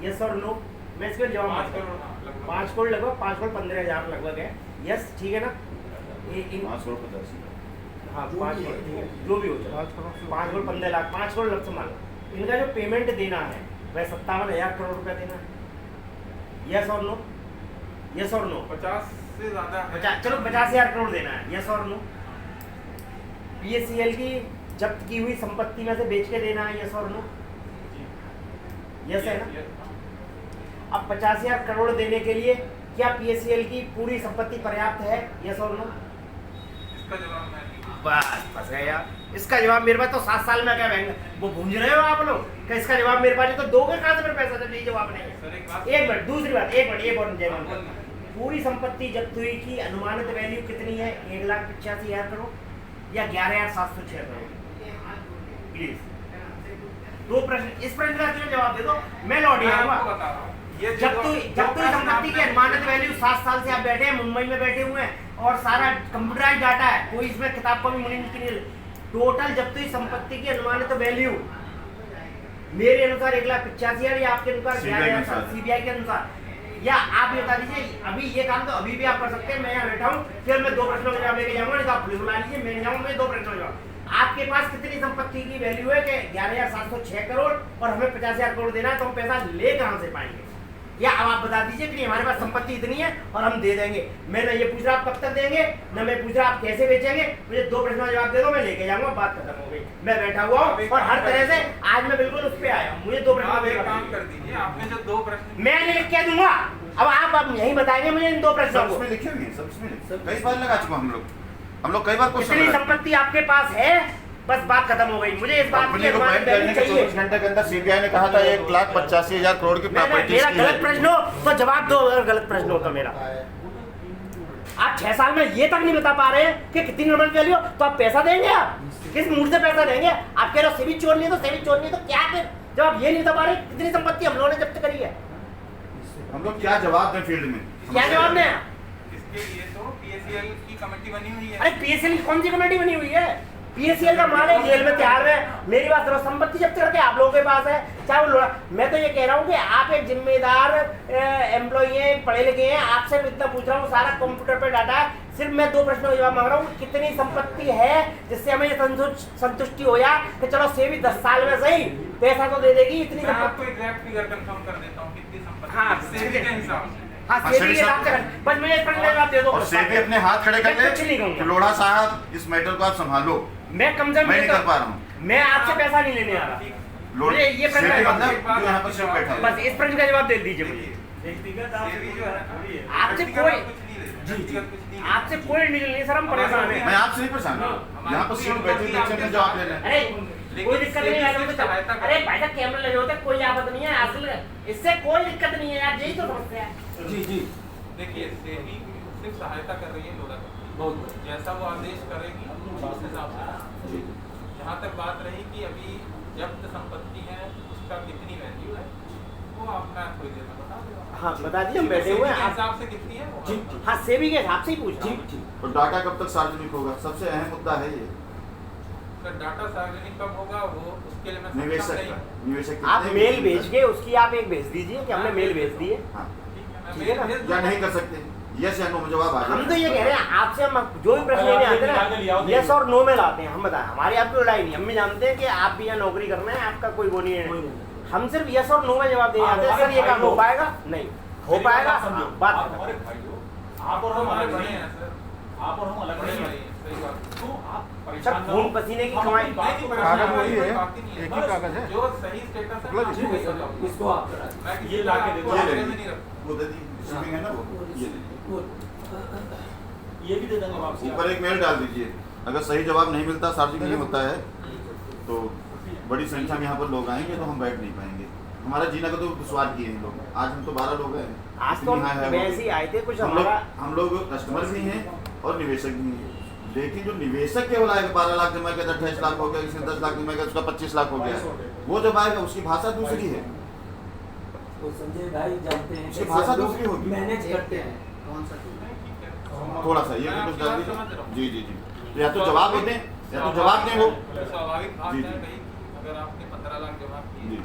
Yes और no, मैं इसके जवाब 5 करोड़ लगभग 5 करोड़ 15,000 लगभग है। यस ठीक है ना, 5 करोड़ 85। हाँ 5 करोड़ जो भी हो जाए, 5 करोड़ 15 लाख, 5 करोड़ लग मान लो। इनका जो पेमेंट देना है वह 57,000 करोड़ रुपया देना है। यस और नो, यस और नो, 50 से ज्यादा है। चलो 50,000 करोड़ देना है। यस और नो, PACL की जब्त की हुई संपत्ति में से बेच के देना है। यस और नो, यस है ना। अब 50,000 करोड़ देने के लिए क्या PACL की पूरी संपत्ति पर्याप्त है? यस और नो। इसका जवाब मैं नहीं। बस गए यार। इसका जवाब मेरे पास तो 7 साल में क्या बहन वो भूंज रहे हो आप लोग कि इसका जवाब मेरे पास है, तो दोगे कहाँ से मेरे पैसा जब यही जवाब नहीं है? सर एक बात, एक मिनट, दूसरी बात, एक मिनट, एक और जयमान, पूरी संपत्ति जब्त हुई की अनुमानित वैल्यू कितनी है? 1,85,000 करोड़ या 11,706 करोड़? प्लीज दो प्रश्न, इस प्रश्न का क्यों जवाब दे दो, मैं लौट मैं आऊंगा। आपको बता रहा हूँ। ये जब तो संपत्ति की अनुमानित वैल्यू 7 साल से आप बैठे हैं, मुंबई में बैठे हुए हैं और सारा कंप्यूटराइज डाटा है, कोई इसमें किताब पर भी मुनि नहीं। टोटल जब तो संपत्ति की अनुमानित वैल्यू मेरे अनुसार 1,85,000 या आपके अनुसार 11,000 CBI के अनुसार, या आप ये बता दीजिए। अभी ये काम तो अभी भी आप कर सकते हैं, मैं यहाँ बैठा हूँ, फिर मैं 2 प्रश्नों का जवाब लेके जाऊंगा, नहीं तो आप पुलिस बुला लीजिए, मैं जाऊंगा, मैं 2 प्रश्नों का जवाब। आपके पास कितनी संपत्ति की वैल्यू है कि 11,706 करोड़ और हमें 50,000 करोड़ देना है, तो हम पैसा ले कहां से पाएंगे? या अब आप बता दीजिए कि हमारे पास संपत्ति इतनी है और हम दे देंगे। मैं ना ये पूछ रहा आप कब तक देंगे, ना मैं पूछ रहा आप कैसे बेचेंगे। मुझे 2 प्रश्नों का जवाब दे दो, मैं लेके जाऊंगा, बात खत्म हो गई। मैं बैठा हुआ हूँ और हर तरह से आज मैं बिल्कुल उस पे आया हूँ। मुझे 2 प्रश्नों आप का एक जवाब काम दीजिए। कर दीजिए, आपने जो 2 प्रश्न मैं लिख के दूंगा, अब आप यही बताएंगे मुझे इन 2 प्रश्नों को। सबमें लिखे हुए हैं, सबमें कई बार लगा चुका हम लोग कई बार क्वेश्चन कितनी संपत्ति आपके पास है, बस बात खत्म हो गई। मुझे इस बात की कंपनी को अनुमानित बैन करने वैल्यू के चाहिए। 24 घंटे के अंदर CBI ने कहा था 1,85,000 करोड़ की प्रॉपर्टी मेरा गलत प्रश्न हो तो जवाब दो, अगर गलत प्रश्न हो तो मेरा। आप 6 साल में ये तक नहीं बता पा रहे हैं कि कितनी नॉमिनल वैल्यू, तो आप पैसा देंगे? आप किस मूड से पैसा देंगे? आप कह रहे हो सेवी चोर नहीं, तो सेवी चोर नहीं, तो क्या फिर? जब आप ये नहीं बता पा रहे कितनी संपत्ति हम लोगों ने जब्त करी है, हम लोग क्या जवाब दें फील्ड में? क्या जवाब दें? इसके लिए तो PACL की कमेटी बनी हुई है। अरे PACL की कौन सी कमेटी बनी हुई है? PACL का माल है जेल में तैयार है, मेरी बात करो, संपत्ति जब्त करके आप लोगों के पास है, चाहे वो मैं तो ये कह रहा हूँ कि आप एक जिम्मेदार एम्प्लॉई हैं, पढ़े लिखे हैं, आपसे इतना पूछ रहा हूँ, सारा कंप्यूटर पे डाटा है, सिर्फ मैं 2 प्रश्नों का जवाब मांग रहा हूँ। कितनी संपत्ति है जिससे हमें ये संतुष्टि हो जाए कि चलो सेवी 10 साल में सही पैसा तो दे देगी इतनी मैं आपको एग्जैक्ट फिगर कंफर्म कर देता हूँ कितनी संपत्ति हाँ, सेवी के हिसाब से। हाँ सेवी के हिसाब से, बस मुझे इस प्रश्न का जवाब दे दो। और सेबी अपने हाथ खड़े कर मैं कुछ नहीं ले कहूँगा। कि लोढ़ा साहब इस मैटर को आप संभालो, मैं कम से कम मैं नहीं कर पा रहा हूँ। मैं आपसे पैसा नहीं लेने आ रहा, मुझे ये प्रश्न सेबी का बंदा जवाब- जो यहाँ पर सिर्फ बैठा है। बस इस प्रश्न का जवाब दे दीजिए मुझे। सेवी जो है आपसे व्यक्तिगत कोई- कुछ नहीं लेते, जी, व्यक्तिगत कुछ नहीं आपसे कोई डील नहीं सर, हम परेशान हैं। मैं आपसे नहीं परेशान हूँ, यहाँ पर सिर्फ बैठे लेक्चर में जवाब लेना है। अरे कोई दिक्कत नहीं है, अरे भाई साहब कैमरा लगे होते, कोई आफत नहीं है, असल इससे कोई दिक्कत नहीं है यार, यही तो समस्या है। जी देखिए, सेवी सिर्फ सहायता कर रही है लोढ़ा बहुत, जैसा वो आदेश करेगी उस हिसाब से। जहाँ तक बात रही कि अभी जब्त संपत्ति है उसका कितनी वैल्यू है, वो आपका थोड़ी देर में बता देगा। हाँ बता दिए, हम बैठे हुए हैं। सेवी के हिसाब से कितनी है वो जी, आपको हाँ सेवी के हिसाब से ही पूछ। और डाटा कब तक सार्वजनिक होगा? सबसे अहम मुद्दा है ये। अगर डाटा सार्वजनिक कब होगा वो उसके लिए मैं सक्षम निवेशक नहीं का, हूँ। निवेशक आप कितने मेल की- भेज के उसकी आप एक भेज दीजिए कि हमने मेल भेज दी है। हाँ, ठीक है ना? या नहीं कर सकते, यस या नो में जवाब आ हम जाए। तो ये कह रहे हैं आपसे, हम जो भी प्रश्न लेने आते हैं ना यस और नो में लाते हैं। हम बताएं, हमारी आपकी लड़ाई नहीं, हम भी जानते हैं कि आप भी यहाँ नौकरी करना है, आपका कोई वो नहीं है। हम सिर्फ यस और नो में जवाब देने आते हैं। सर ये काम हो पाएगा? नहीं हो पाएगा, बात खत्म। हमारे भाइयों, आप और हम अलग नहीं हैं सर, आप और हम अलग नहीं हैं, सही बात। तो आप सर परेशान ना खून हो। पसीने की हम कमाई अपनी बात को कागज परेशान वही है, नहीं एक ही कागज है जो सही स्टेटस है मतलब मैं आपको बताऊँ। इसको आप मैं ये ला के दे दो। आपको ये आगे ले में नहीं रखूँ। वो दे दी, shipping है ना वो, ये ले ली। ये भी दे देंगे वापसी। ऊपर एक मेल डाल दीजिए, अगर सही जवाब नहीं मिलता, सार्वजनिक नहीं होता है, तो बड़ी संख्या में यहाँ पर लोग आएंगे तो हम बैठ नहीं पाएंगे। हमारा जीना का तो दुश्वार किए हैं लोग। आज हम तो 12 लोग हैं, आज तो इतनी हाई है वैसे ही आए थे कुछ हम लोग हमारा। हम लोग कस्टमर भी हैं और निवेशक भी हैं, लेकिन जो निवेशक केवल आएगा 12 लाख जमा किया, 28 लाख हो गया, किसी ने 10 लाख जमा किया, उसका 25 लाख हो गया, वो जब आएगा उसकी भाषा दूसरी है, तो संजय भाई जानते हैं उसकी भाषा दूसरी होगी। मैनेज करते हैं। थोड़ा सा ये मैं कुछ आपकी डाल बात दीजिए। समझ रहा हूँ। जी तो या तो जवाब दें या तो जवाब दें वो। स्वाभाविक बात जी, है जी। भाई, अगर आपने 15 लाख जमा किए, जी।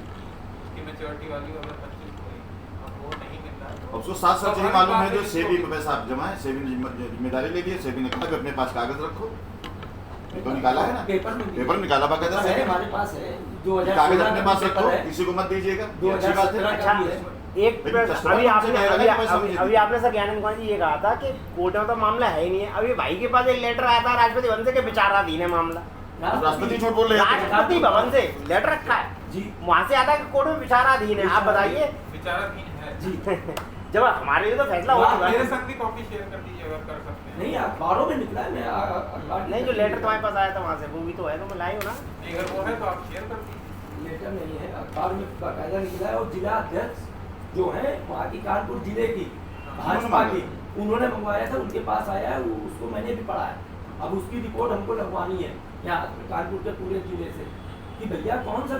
उसकी मैच्योरिटी वैल्यू अगर 25 अब वो नहीं मिल रहा है। अब उसको साथ साथ तो यही हमारी मालूम है बात जो है सेबी इसको- में पैसा आप जमा है, सेबी ने जिम्मेदारी ले ली है, सेबी ने कहा कि अपने पास कागज रखो। ये तो निकाला है ना, पेपर में भी- पेपर में निकाला बाकायदा है, सेबी ने। हमारे पास है कागज 2016 अपने का पास पेपर रखो, है, किसी को मत दीजिएगा, ये अच्छी बात 2017 है। का भी है। एक लेकिन कस्टमर अभी हमसे आपने कह रहा है अभी कि पैसा मुझे अभी दे। आपने सर ज्ञानंद कुमार जी ये कहा था कि कोर्ट में तो मामला है ही नहीं है। अभी भाई के पास एक लेटर आया था राष्ट्रपति भवन से कि विचाराधीन है मामला, राष्ट्रपति झूठ बोल रहे हैं। राष्ट्रपति भवन से लेटर रखा है जी वहां से आता है कि कोर्ट में विचाराधीन है। आप बताइए विचाराधीन है जी जब हमारे लिए तो फैसला हो हाँ, चुका मेरे है। संग भी कॉपी शेयर कर दीजिए अगर कर सकते हैं। नहीं अखबारों में निकला है, मैं अखबार नहीं जो लेटर तुम्हारे पास आया था वहां से वो भी तो है, तो मैं लाई हूँ ना। अगर वो है तो आप शेयर कर दीजिए। लेटर नहीं है, अखबार में बाकायदा निकला है। और जिला अध्यक्ष जो है वहाँ की कानपुर जिले की भाजपा की, उन्होंने मंगवाया था, उनके पास आया है, उसको मैंने भी पढ़ा है। अब उसकी रिपोर्ट हमको लगवानी है यहाँ कानपुर के पूरे जिले से कि भैया कौन सा